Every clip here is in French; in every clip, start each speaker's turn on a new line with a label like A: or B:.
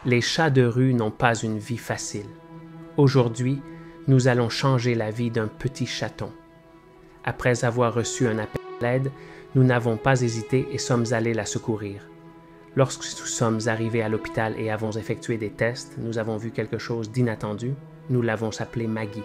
A: Les chats de rue n'ont pas une vie facile. Aujourd'hui, nous allons changer la vie d'un petit chaton. Après avoir reçu un appel d'aide, nous n'avons pas hésité et sommes allés la secourir. Lorsque nous sommes arrivés à l'hôpital et avons effectué des tests, nous avons vu quelque chose d'inattendu. Nous l'avons appelée Maggie.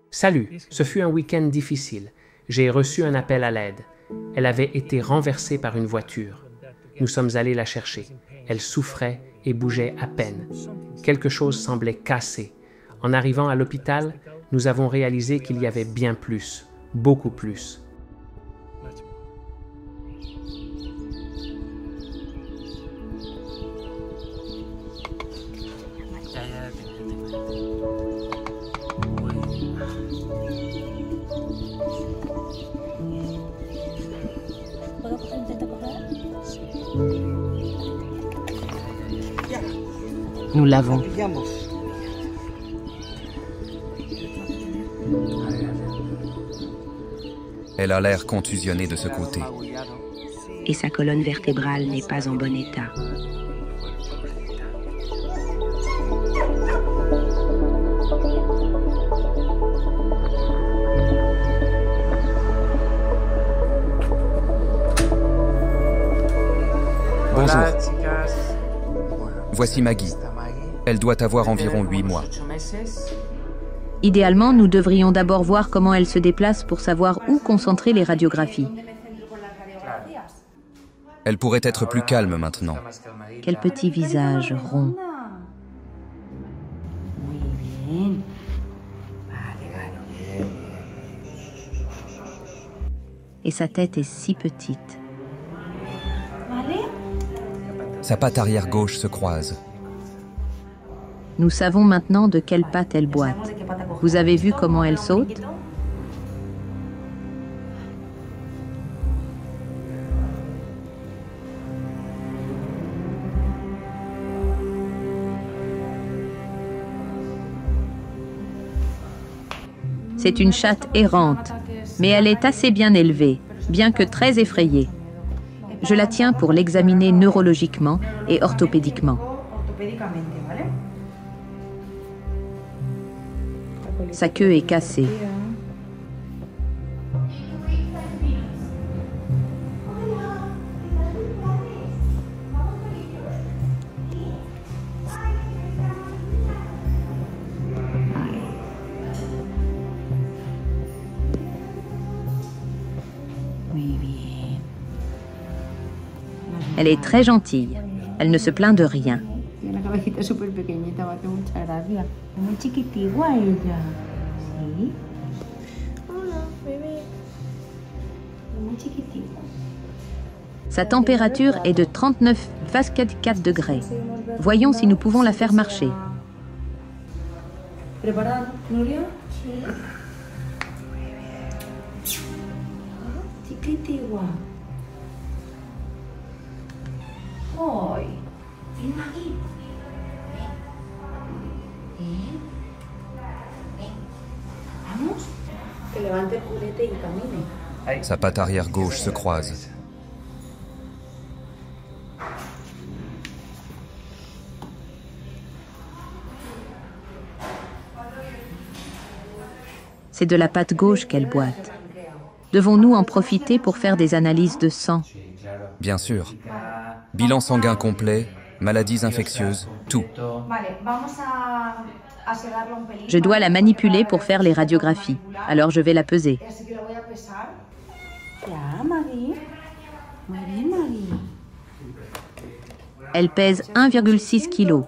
A: Salut, ce fut un week-end difficile. J'ai reçu un appel à l'aide. Elle avait été renversée par une voiture. Nous sommes allés la chercher. Elle souffrait et bougeait à peine. Quelque chose semblait cassé. En arrivant à l'hôpital, nous avons réalisé qu'il y avait bien plus, beaucoup plus.
B: Nous l'avons.
C: Elle a l'air contusionnée de ce côté.
B: Et sa colonne vertébrale n'est pas en bon état.
C: Bonjour. Voici Maggie. Elle doit avoir environ 8 mois.
B: Idéalement, nous devrions d'abord voir comment elle se déplace pour savoir où concentrer les radiographies.
C: Elle pourrait être plus calme maintenant.
B: Quel petit visage rond. Et sa tête est si petite.
C: Sa patte arrière gauche se croise.
B: Nous savons maintenant de quelle patte elle boite. Vous avez vu comment elle saute? C'est une chatte errante, mais elle est assez bien élevée, bien que très effrayée. Je la tiens pour l'examiner neurologiquement et orthopédiquement. Sa queue est cassée. Elle est très gentille. Elle ne se plaint de rien. Sa température est de 39,4 degrés. Voyons si nous pouvons la faire marcher.
C: Sa patte arrière gauche se croise.
B: C'est de la patte gauche qu'elle boite. Devons-nous en profiter pour faire des analyses de sang?
C: Bien sûr. Bilan sanguin complet, maladies infectieuses, tout.
B: Je dois la manipuler pour faire les radiographies. Alors je vais la peser. Elle pèse 1,6 kg.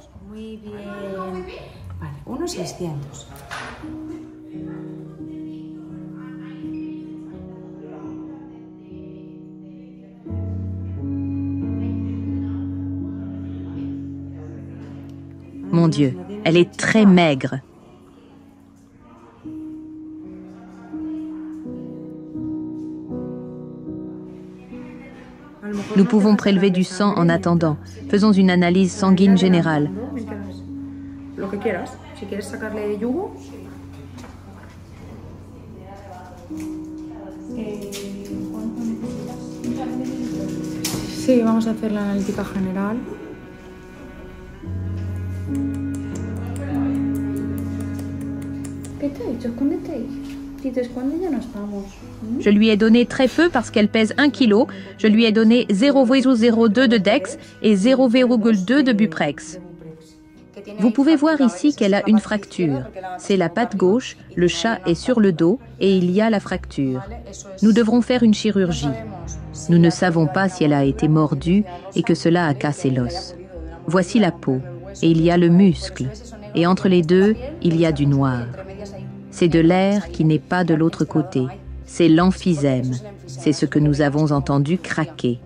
B: Mon Dieu, elle est très maigre. Nous pouvons prélever du sang en attendant. Faisons une analyse sanguine générale.
D: lo que quieras. Si quieres sacarle yugo. ¿Cuánto necesitas? Sí, vamos a hacer la analítica general. ¿Qué te ha dicho? Escóndete ahí. Si te escondes ya no estamos.
B: Je lui ai donné très peu parce qu'elle pèse 1 kg. Je lui ai donné 0,02 de Dex et 0,2 de Buprex. Vous pouvez voir ici qu'elle a une fracture. C'est la patte gauche, le chat est sur le dos et il y a la fracture. Nous devrons faire une chirurgie. Nous ne savons pas si elle a été mordue et que cela a cassé l'os. Voici la peau et il y a le muscle. Et entre les deux, il y a du noir. C'est de l'air qui n'est pas de l'autre côté. C'est l'emphysème. C'est ce que nous avons entendu craquer.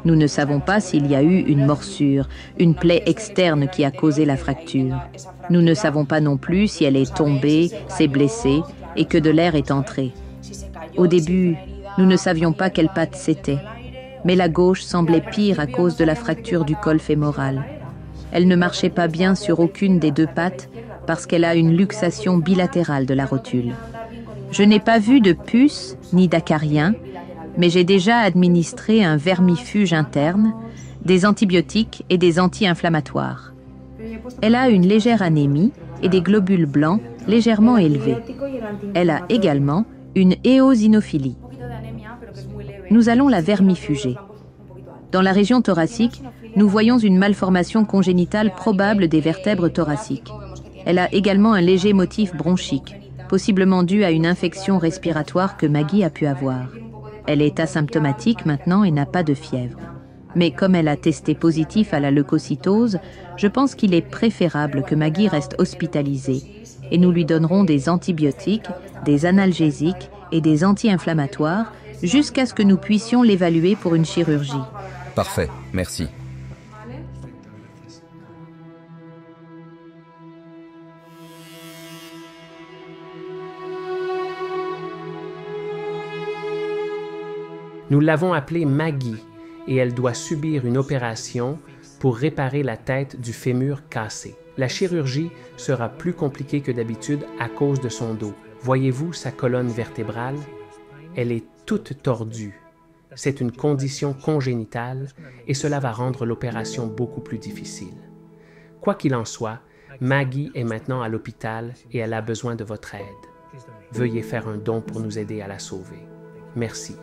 B: Nous ne savons pas s'il y a eu une morsure, une plaie externe qui a causé la fracture. Nous ne savons pas non plus si elle est tombée, s'est blessée et que de l'air est entré. Au début, nous ne savions pas quelle patte c'était. Mais la gauche semblait pire à cause de la fracture du col fémoral. Elle ne marchait pas bien sur aucune des deux pattes parce qu'elle a une luxation bilatérale de la rotule. Je n'ai pas vu de puce ni d'acarien, mais j'ai déjà administré un vermifuge interne, des antibiotiques et des anti-inflammatoires. Elle a une légère anémie et des globules blancs légèrement élevés. Elle a également une éosinophilie. Nous allons la vermifuger. Dans la région thoracique, nous voyons une malformation congénitale probable des vertèbres thoraciques. Elle a également un léger motif bronchique, possiblement dû à une infection respiratoire que Maggie a pu avoir. Elle est asymptomatique maintenant et n'a pas de fièvre. Mais comme elle a testé positif à la leucocytose, je pense qu'il est préférable que Maggie reste hospitalisée et nous lui donnerons des antibiotiques, des analgésiques et des anti-inflammatoires jusqu'à ce que nous puissions l'évaluer pour une chirurgie.
C: Parfait, merci.
A: Nous l'avons appelée Maggie et elle doit subir une opération pour réparer la tête du fémur cassé. La chirurgie sera plus compliquée que d'habitude à cause de son dos. Voyez-vous sa colonne vertébrale? Elle est toute tordue. C'est une condition congénitale et cela va rendre l'opération beaucoup plus difficile. Quoi qu'il en soit, Maggie est maintenant à l'hôpital et elle a besoin de votre aide. Veuillez faire un don pour nous aider à la sauver. Merci.